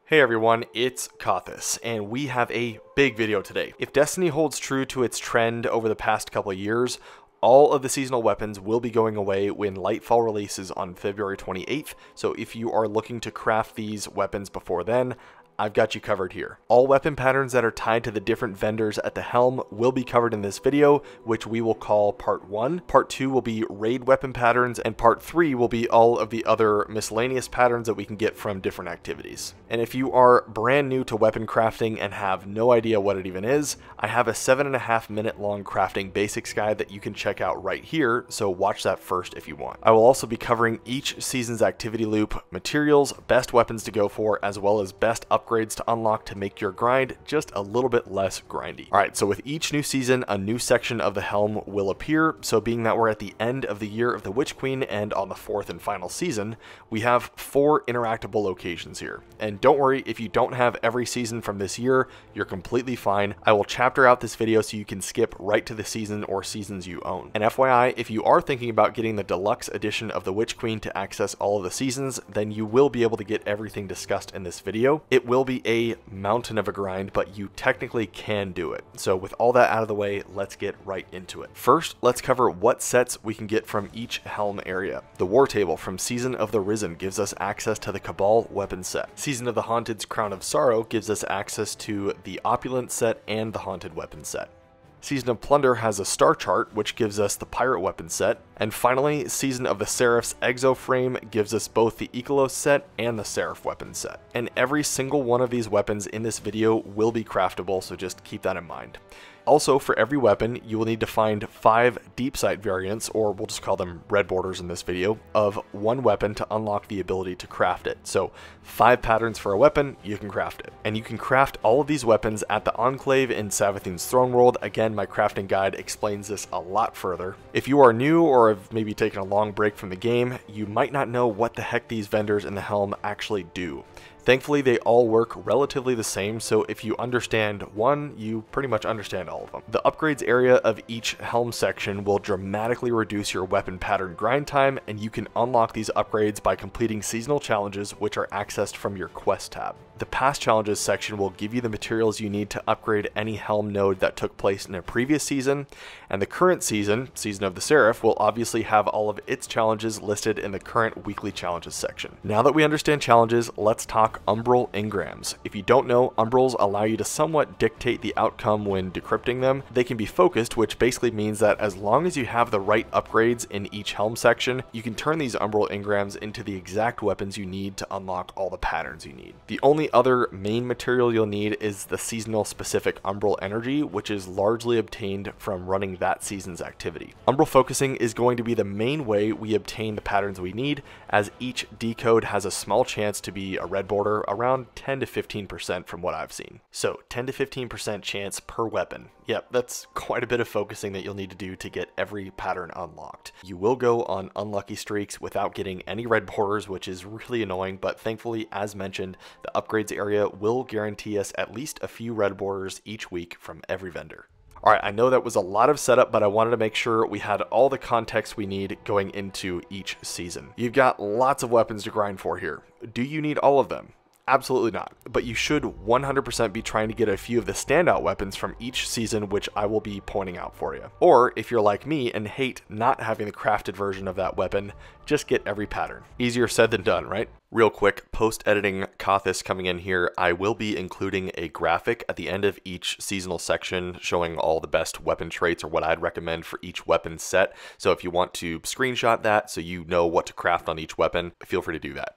Hey everyone, it's Kothis, and we have a big video today. If Destiny holds true to its trend over the past couple of years, all of the seasonal weapons will be going away when Lightfall releases on February 28th, so if you are looking to craft these weapons before then, I've got you covered here. All weapon patterns that are tied to the different vendors at the helm will be covered in this video, which we will call part 1. Part 2 will be raid weapon patterns, and part 3 will be all of the other miscellaneous patterns that we can get from different activities. And if you are brand new to weapon crafting and have no idea what it even is, I have a 7.5 minute long crafting basics guide that you can check out right here, so watch that first if you want. I will also be covering each season's activity loop, materials, best weapons to go for, as well as best upgrades to unlock to make your grind just a little bit less grindy. Alright, so with each new season, a new section of the helm will appear, so being that we're at the end of the year of the Witch Queen and on the 4th and final season, we have 4 interactable locations here. And don't worry, if you don't have every season from this year, you're completely fine. I will chapter out this video so you can skip right to the season or seasons you own. And FYI, if you are thinking about getting the deluxe edition of the Witch Queen to access all of the seasons, then you will be able to get everything discussed in this video. It will be a mountain of a grind, but you technically can do it. So with all that out of the way, let's get right into it. First, let's cover what sets we can get from each helm area. The War Table from Season of the Risen gives us access to the Cabal weapon set. Season of the Haunted's Crown of Sorrow gives us access to the Opulent set and the Haunted weapon set. Season of Plunder has a star chart, which gives us the pirate weapon set. And finally, Season of the Seraph's Exo Frame gives us both the Ikalos set and the Seraph weapon set. And every single one of these weapons in this video will be craftable, so just keep that in mind. Also, for every weapon, you will need to find 5 deep sight variants, or we'll just call them red borders in this video, of one weapon to unlock the ability to craft it. So 5 patterns for a weapon, you can craft it. And you can craft all of these weapons at the Enclave in Savathun's Throne World. Again, my crafting guide explains this a lot further. If you are new or have maybe taken a long break from the game, you might not know what the heck these vendors in the helm actually do. Thankfully, they all work relatively the same, so if you understand one, you pretty much understand all of them. The upgrades area of each helm section will dramatically reduce your weapon pattern grind time, and you can unlock these upgrades by completing seasonal challenges, which are accessed from your quest tab. The past challenges section will give you the materials you need to upgrade any helm node that took place in a previous season, and the current season, Season of the Seraph, will obviously have all of its challenges listed in the current weekly challenges section. Now that we understand challenges, let's talk umbral engrams. If you don't know, umbrals allow you to somewhat dictate the outcome when decrypting them. They can be focused, which basically means that as long as you have the right upgrades in each helm section, you can turn these umbral engrams into the exact weapons you need to unlock all the patterns you need. The only other main material you'll need is the seasonal specific umbral energy, which is largely obtained from running that season's activity. Umbral focusing is going to be the main way we obtain the patterns we need, as each decode has a small chance to be a red border, around 10 to 15% from what I've seen. So 10 to 15% chance per weapon. Yep, that's quite a bit of focusing that you'll need to do to get every pattern unlocked. You will go on unlucky streaks without getting any red borders, which is really annoying, but thankfully, as mentioned, the upgrades area will guarantee us at least a few red borders each week from every vendor. Alright, I know that was a lot of setup, but I wanted to make sure we had all the context we need going into each season. You've got lots of weapons to grind for here. Do you need all of them? Absolutely not, but you should 100% be trying to get a few of the standout weapons from each season, which I will be pointing out for you. Or if you're like me and hate not having the crafted version of that weapon, just get every pattern. Easier said than done, right? Real quick, post-editing Kothis coming in here, I will be including a graphic at the end of each seasonal section showing all the best weapon traits or what I'd recommend for each weapon set. So if you want to screenshot that so you know what to craft on each weapon, feel free to do that.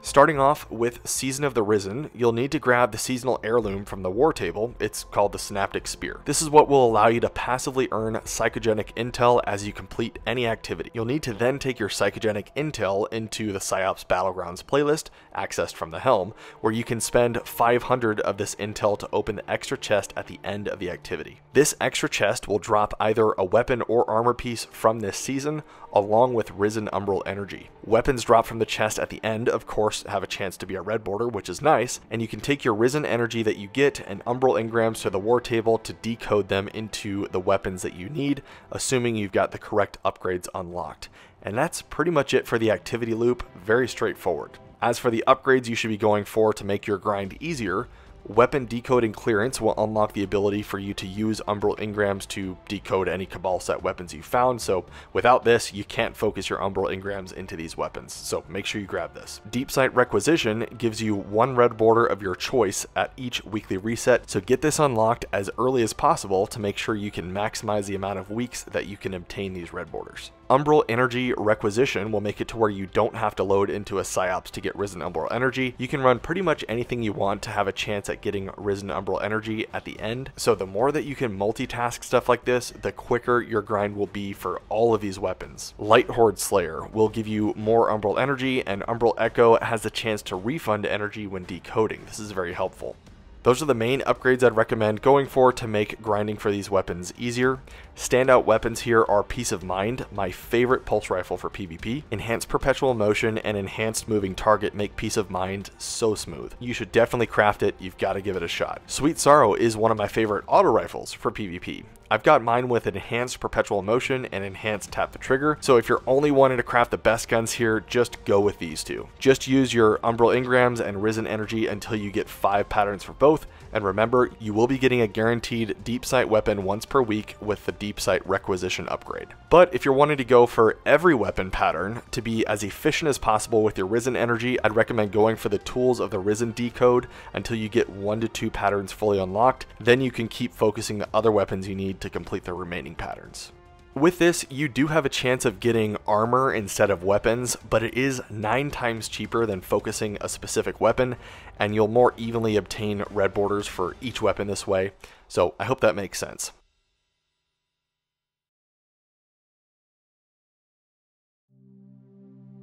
Starting off with Season of the Risen, you'll need to grab the seasonal heirloom from the War Table. It's called the Synaptic Spear. This is what will allow you to passively earn psychogenic intel as you complete any activity. You'll need to then take your psychogenic intel into the PsyOps Battlegrounds playlist, accessed from the helm, where you can spend 500 of this intel to open the extra chest at the end of the activity. This extra chest will drop either a weapon or armor piece from this season, along with Risen Umbral Energy. Weapons dropped from the chest at the end, of course, have a chance to be a red border, which is nice, and you can take your Risen Energy that you get and Umbral Engrams to the War Table to decode them into the weapons that you need, assuming you've got the correct upgrades unlocked. And that's pretty much it for the activity loop, very straightforward. As for the upgrades you should be going for to make your grind easier, weapon decoding clearance will unlock the ability for you to use Umbral engrams to decode any Cabal set weapons you found, so without this, you can't focus your Umbral engrams into these weapons, so make sure you grab this. Deep Sight Requisition gives you one red border of your choice at each weekly reset, so get this unlocked as early as possible to make sure you can maximize the amount of weeks that you can obtain these red borders. Umbral Energy Requisition will make it to where you don't have to load into a Psyops to get Risen Umbral Energy. You can run pretty much anything you want to have a chance at getting Risen Umbral Energy at the end. So the more that you can multitask stuff like this, the quicker your grind will be for all of these weapons. Light Horde Slayer will give you more Umbral Energy, and Umbral Echo has the chance to refund energy when decoding. This is very helpful. Those are the main upgrades I'd recommend going for to make grinding for these weapons easier. Standout weapons here are Peace of Mind, my favorite pulse rifle for PvP. Enhanced Perpetual Motion and Enhanced Moving Target make Peace of Mind so smooth. You should definitely craft it, you've got to give it a shot. Sweet Sorrow is one of my favorite auto rifles for PvP. I've got mine with Enhanced Perpetual Motion and Enhanced Tap the Trigger, so if you're only wanting to craft the best guns here, just go with these two. Just use your Umbral engrams and Risen Energy until you get 5 patterns for both, and remember, you will be getting a guaranteed Deep Sight weapon once per week with the Deep Sight Requisition upgrade. But if you're wanting to go for every weapon pattern to be as efficient as possible with your Risen Energy, I'd recommend going for the Tools of the Risen Decode until you get 1 to 2 patterns fully unlocked. Then you can keep focusing the other weapons you need to complete the remaining patterns. With this, you do have a chance of getting armor instead of weapons, but it is 9 times cheaper than focusing a specific weapon, and you'll more evenly obtain red borders for each weapon this way, so I hope that makes sense.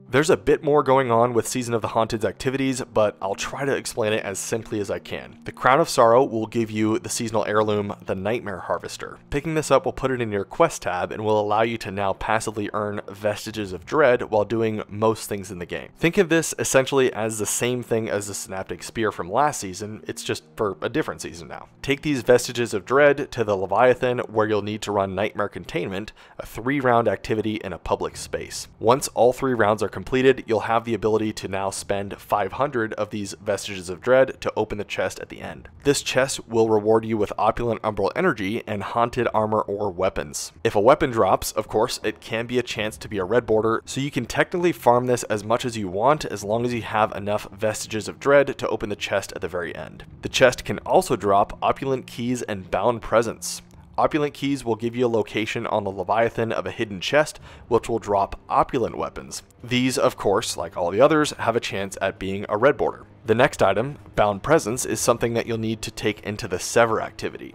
There's a bit more going on with Season of the Haunted's activities, but I'll try to explain it as simply as I can. The Crown of Sorrow will give you the seasonal heirloom, the Nightmare Harvester. Picking this up will put it in your quest tab and will allow you to now passively earn Vestiges of Dread while doing most things in the game. Think of this essentially as the same thing as the Synaptic Spear from last season, it's just for a different season now. Take these Vestiges of Dread to the Leviathan, where you'll need to run Nightmare Containment, a 3-round activity in a public space. Once all 3 rounds are completed, you'll have the ability to now spend 500 of these Vestiges of Dread to open the chest at the end. This chest will reward you with Opulent Umbral Energy and Haunted Armor or weapons. If a weapon drops, of course, it can be a chance to be a red border, so you can technically farm this as much as you want as long as you have enough Vestiges of Dread to open the chest at the very end. The chest can also drop Opulent Keys and Bound Presents. Opulent Keys will give you a location on the Leviathan of a hidden chest, which will drop opulent weapons. These, of course, like all the others, have a chance at being a red border. The next item, Bound Presents, is something that you'll need to take into the Sever activity.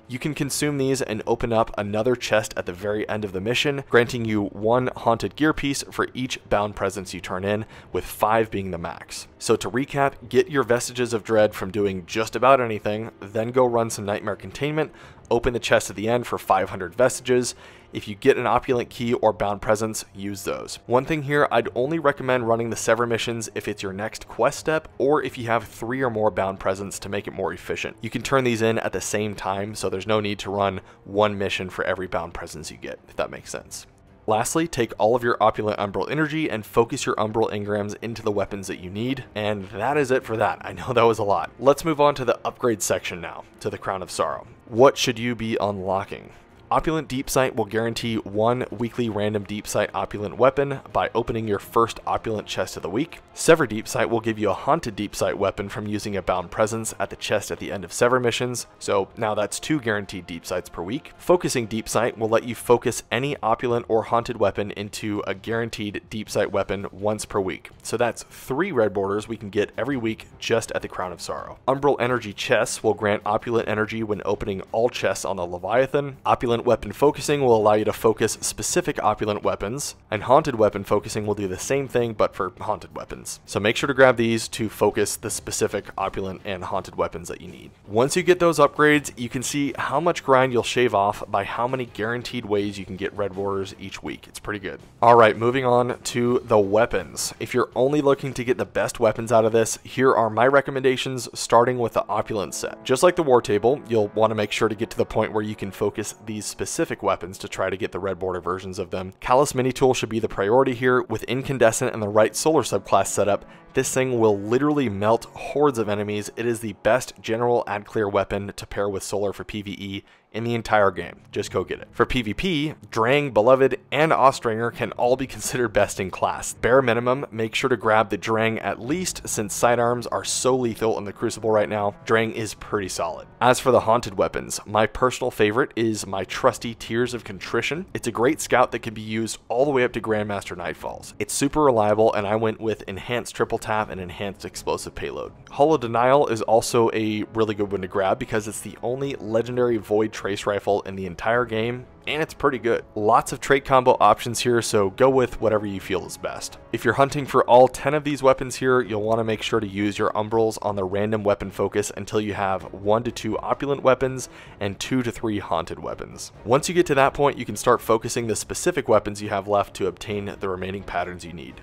You can consume these and open up another chest at the very end of the mission, granting you 1 haunted gear piece for each bound presence you turn in, with 5 being the max. So to recap, get your Vestiges of Dread from doing just about anything, then go run some Nightmare Containment, open the chest at the end for 500 Vestiges. If you get an opulent key or bound presence, use those. One thing here, I'd only recommend running the Sever missions if it's your next quest step, or if you have 3 or more bound presence to make it more efficient. You can turn these in at the same time, so there's no need to run 1 mission for every bound presence you get, if that makes sense. Lastly, take all of your opulent Umbral energy and focus your Umbral engrams into the weapons that you need, and that is it for that. I know that was a lot. Let's move on to the upgrade section now, to the Crown of Sorrow. What should you be unlocking? Opulent Deep Sight will guarantee 1 weekly random Deep Sight opulent weapon by opening your first opulent chest of the week. Sever Deep Sight will give you a haunted Deep Sight weapon from using a bound presence at the chest at the end of Sever missions, so now that's 2 guaranteed Deep Sights per week. Focusing Deep Sight will let you focus any opulent or haunted weapon into a guaranteed Deep Sight weapon once per week, so that's 3 red borders we can get every week just at the Crown of Sorrow. Umbral Energy chests will grant opulent energy when opening all chests on the Leviathan. Opulent weapon focusing will allow you to focus specific opulent weapons, and haunted weapon focusing will do the same thing but for haunted weapons. So make sure to grab these to focus the specific opulent and haunted weapons that you need. Once you get those upgrades, you can see how much grind you'll shave off by how many guaranteed ways you can get red borders each week. It's pretty good. Alright, moving on to the weapons. If you're only looking to get the best weapons out of this, here are my recommendations, starting with the opulent set. Just like the war table, you'll want to make sure to get to the point where you can focus these specific weapons to try to get the red border versions of them. Callus Mini Tool should be the priority here. With Incandescent and the right solar subclass setup, this thing will literally melt hordes of enemies. It is the best general add clear weapon to pair with Solar for PvE in the entire game. Just go get it. For PvP, Drang, Beloved, and Austringer can all be considered best in class. Bare minimum, make sure to grab the Drang at least, since sidearms are so lethal in the Crucible right now. Drang is pretty solid. As for the haunted weapons, my personal favorite is my trusty Tears of Contrition. It's a great scout that can be used all the way up to Grandmaster Nightfalls. It's super reliable, and I went with Enhanced Triple Tap and Enhanced Explosive Payload. Hollow Denial is also a really good one to grab because it's the only legendary Void Trace Rifle in the entire game, and it's pretty good. Lots of trait combo options here, so go with whatever you feel is best. If you're hunting for all 10 of these weapons here, you'll want to make sure to use your umbrals on the random weapon focus until you have 1 to 2 opulent weapons and 2 to 3 haunted weapons. Once you get to that point, you can start focusing the specific weapons you have left to obtain the remaining patterns you need.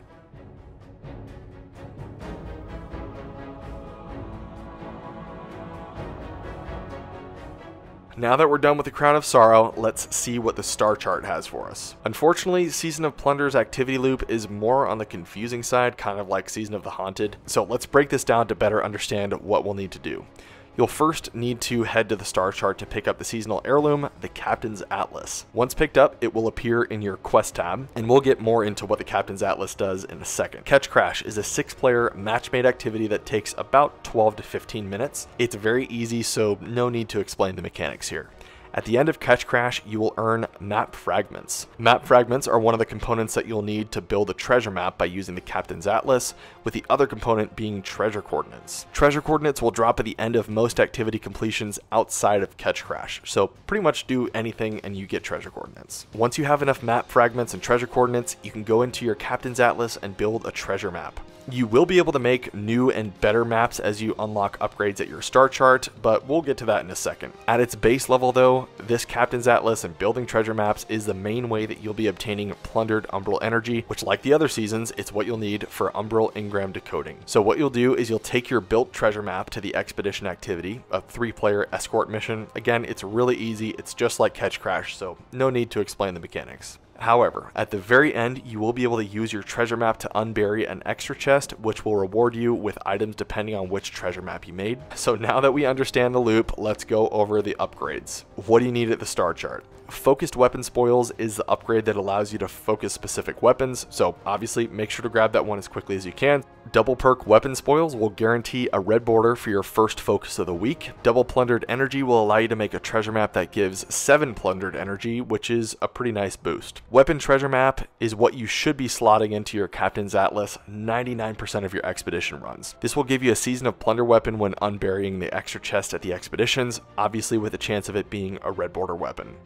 Now that we're done with the Crown of Sorrow, let's see what the star chart has for us. Unfortunately, Season of Plunder's activity loop is more on the confusing side, kind of like Season of the Haunted. So let's break this down to better understand what we'll need to do. You'll first need to head to the star chart to pick up the seasonal heirloom, the Captain's Atlas. Once picked up, it will appear in your quest tab, and we'll get more into what the Captain's Atlas does in a second. Catch Crash is a 6-player match-made activity that takes about 12 to 15 minutes. It's very easy, so no need to explain the mechanics here. At the end of Catch Crash, you will earn map fragments. Map fragments are one of the components that you'll need to build a treasure map by using the Captain's Atlas, with the other component being treasure coordinates. Treasure coordinates will drop at the end of most activity completions outside of Catch Crash, so pretty much do anything and you get treasure coordinates. Once you have enough map fragments and treasure coordinates, you can go into your Captain's Atlas and build a treasure map. You will be able to make new and better maps as you unlock upgrades at your star chart, but we'll get to that in a second. At its base level though, this Captain's Atlas and building treasure maps is the main way that you'll be obtaining plundered umbral energy, which like the other seasons, it's what you'll need for umbral engram decoding. So what you'll do is you'll take your built treasure map to the expedition activity, a 3-player escort mission. Again, it's really easy, it's just like Catch Crash, so no need to explain the mechanics. However, at the very end, you will be able to use your treasure map to unbury an extra chest, which will reward you with items depending on which treasure map you made. So now that we understand the loop, let's go over the upgrades. What do you need at the star chart? Focused Weapon Spoils is the upgrade that allows you to focus specific weapons, so obviously make sure to grab that one as quickly as you can. Double Perk Weapon Spoils will guarantee a red border for your first focus of the week. Double Plundered Energy will allow you to make a treasure map that gives 7 Plundered Energy, which is a pretty nice boost. Weapon Treasure Map is what you should be slotting into your Captain's Atlas 99% of your expedition runs. This will give you a Season of Plunder weapon when unburying the extra chest at the expeditions, obviously with a chance of it being a red border weapon.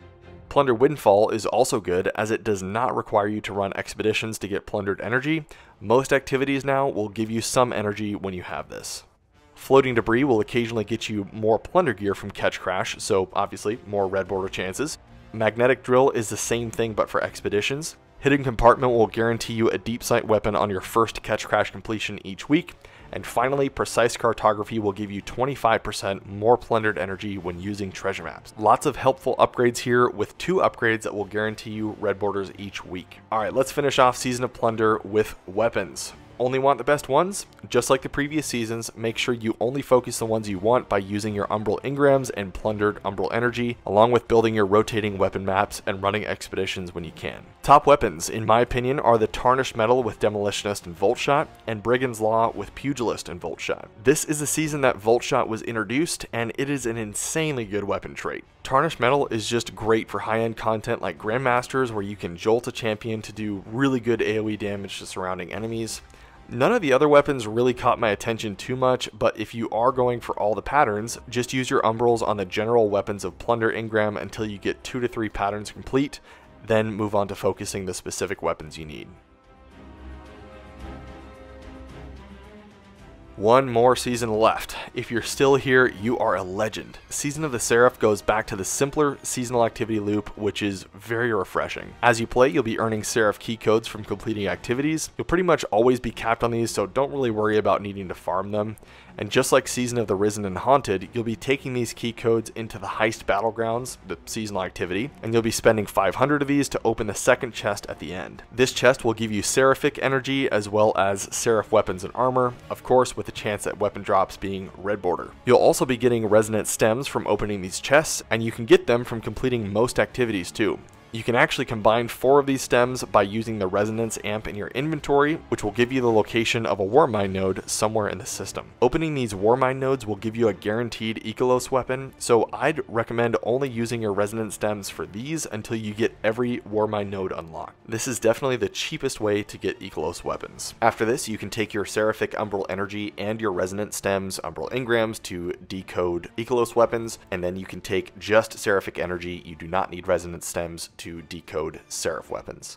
Plunder Windfall is also good as it does not require you to run expeditions to get plundered energy. Most activities now will give you some energy when you have this. Floating Debris will occasionally get you more plunder gear from Catch Crash, so obviously more red border chances. Magnetic Drill is the same thing but for expeditions. Hidden Compartment will guarantee you a deep sight weapon on your first Catch Crash completion each week. And finally, Precise Cartography will give you 25% more plundered energy when using treasure maps. Lots of helpful upgrades here with 2 upgrades that will guarantee you red borders each week. Alright, let's finish off Season of Plunder with weapons. Only want the best ones? Just like the previous seasons, make sure you only focus the ones you want by using your umbral engrams and plundered umbral energy, along with building your rotating weapon maps and running expeditions when you can. Top weapons, in my opinion, are the Tarnished Metal with Demolitionist and Volt Shot, and Brigand's Law with Pugilist and Volt Shot. This is the season that Volt Shot was introduced, and it is an insanely good weapon trait. Tarnished Metal is just great for high-end content like Grandmasters, where you can jolt a champion to do really good AoE damage to surrounding enemies. None of the other weapons really caught my attention too much, but if you are going for all the patterns, just use your umbrals on the general weapons of Plunder engram until you get 2 to 3 patterns complete, then move on to focusing the specific weapons you need. One more season left. If you're still here, you are a legend. Season of the Seraph goes back to the simpler seasonal activity loop, which is very refreshing. As you play, you'll be earning Seraph key codes from completing activities. You'll pretty much always be capped on these, so don't really worry about needing to farm them. And just like Season of the Risen and Haunted, you'll be taking these key codes into the Heist Battlegrounds, the seasonal activity, and you'll be spending 500 of these to open the second chest at the end. This chest will give you Seraphic energy as well as Seraph weapons and armor, of course with the chance at weapon drops being red border. You'll also be getting resonant stems from opening these chests, and you can get them from completing most activities too. You can actually combine 4 of these stems by using the resonance amp in your inventory, which will give you the location of a Warmind node somewhere in the system. Opening these Warmind nodes will give you a guaranteed Ikelos weapon, so I'd recommend only using your resonance stems for these until you get every Warmind node unlocked. This is definitely the cheapest way to get Ikelos weapons. After this, you can take your Seraphic Umbral energy and your resonant stems, Umbral engrams, to decode Ikelos weapons, and then you can take just Seraphic energy. You do not need resonance stems to decode Seraph weapons.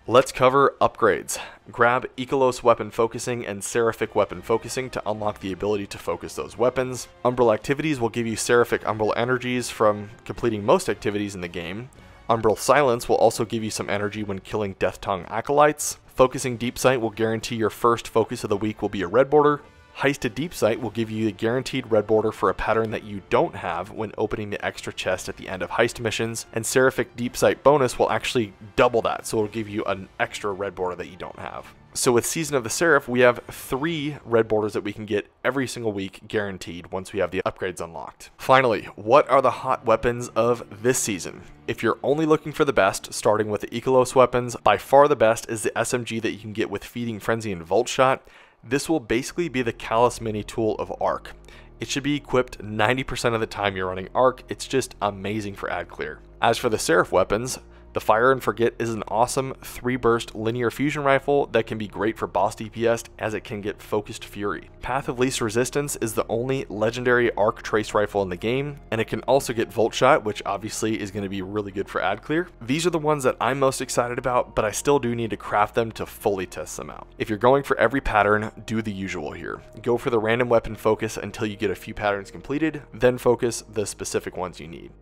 Let's cover upgrades. Grab Ikelos weapon focusing and Seraphic weapon focusing to unlock the ability to focus those weapons. Umbral activities will give you Seraphic Umbral energies from completing most activities in the game. Umbral silence will also give you some energy when killing Death Tongue acolytes. Focusing Deep Sight will guarantee your first focus of the week will be a red border. Heisted Deep Sight will give you the guaranteed red border for a pattern that you don't have when opening the extra chest at the end of heist missions, and Seraphic Deep Sight bonus will actually double that, so it'll give you an extra red border that you don't have. So with Season of the Seraph, we have 3 red borders that we can get every single week guaranteed once we have the upgrades unlocked. Finally, what are the hot weapons of this season? If you're only looking for the best, starting with the Ikelos weapons, by far the best is the SMG that you can get with Feeding Frenzy and Volt Shot. This will basically be the Callus mini tool of Arc. It should be equipped 90% of the time you're running Arc. It's just amazing for ad clear. As for the Seraph weapons, the Fire and Forget is an awesome 3-burst linear fusion rifle that can be great for boss DPS as it can get focused fury. Path of Least Resistance is the only legendary arc trace rifle in the game, and it can also get Volt Shot, which obviously is going to be really good for ad clear. These are the ones that I'm most excited about, but I still do need to craft them to fully test them out. If you're going for every pattern, do the usual here. Go for the random weapon focus until you get a few patterns completed, then focus the specific ones you need.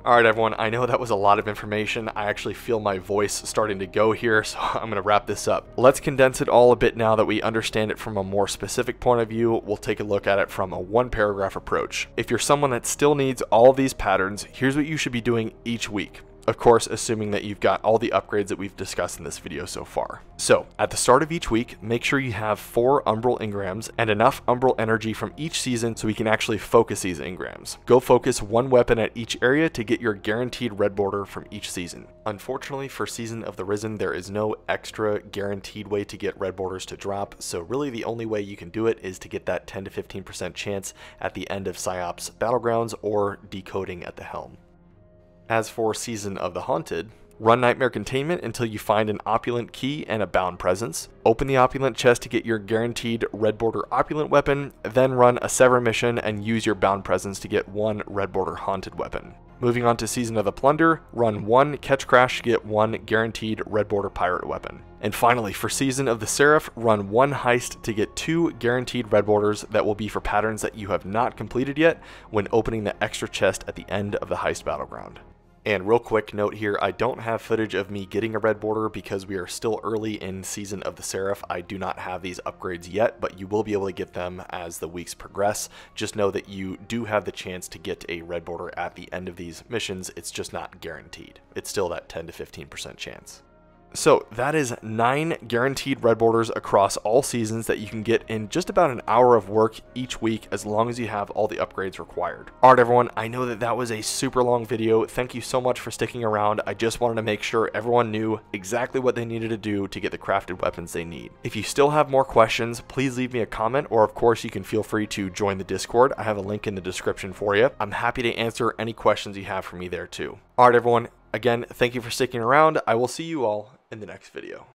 Alright everyone, I know that was a lot of information. I actually feel my voice starting to go here, so I'm going to wrap this up. Let's condense it all a bit now that we understand it from a more specific point of view. We'll take a look at it from a 1-paragraph approach. If you're someone that still needs all of these patterns, here's what you should be doing each week. Of course, assuming that you've got all the upgrades that we've discussed in this video so far. So, at the start of each week, make sure you have 4 Umbral engrams and enough Umbral energy from each season so we can actually focus these engrams. Go focus 1 weapon at each area to get your guaranteed red border from each season. Unfortunately, for Season of the Risen, there is no extra guaranteed way to get red borders to drop, so really the only way you can do it is to get that 10 to 15% chance at the end of PsyOps Battlegrounds or decoding at the helm. As for Season of the Haunted, run Nightmare Containment until you find an Opulent key and a Bound Presence. Open the Opulent chest to get your guaranteed red border Opulent weapon, then run a Sever mission and use your Bound Presence to get 1 red border Haunted weapon. Moving on to Season of the Plunder, run 1 Catch Crash to get 1 guaranteed red border Pirate weapon. And finally, for Season of the Seraph, run 1 Heist to get 2 guaranteed red borders that will be for patterns that you have not completed yet when opening the extra chest at the end of the Heist Battleground. And real quick note here, I don't have footage of me getting a red border because we are still early in Season of the Seraph. I do not have these upgrades yet, but you will be able to get them as the weeks progress. Just know that you do have the chance to get a red border at the end of these missions. It's just not guaranteed. It's still that 10 to 15% chance. So that is 9 guaranteed red borders across all seasons that you can get in just about an hour of work each week as long as you have all the upgrades required. Alright everyone, I know that that was a super long video. Thank you so much for sticking around. I just wanted to make sure everyone knew exactly what they needed to do to get the crafted weapons they need. If you still have more questions, please leave me a comment, or of course you can feel free to join the Discord. I have a link in the description for you. I'm happy to answer any questions you have for me there too. Alright everyone, again, thank you for sticking around. I will see you all in the next video.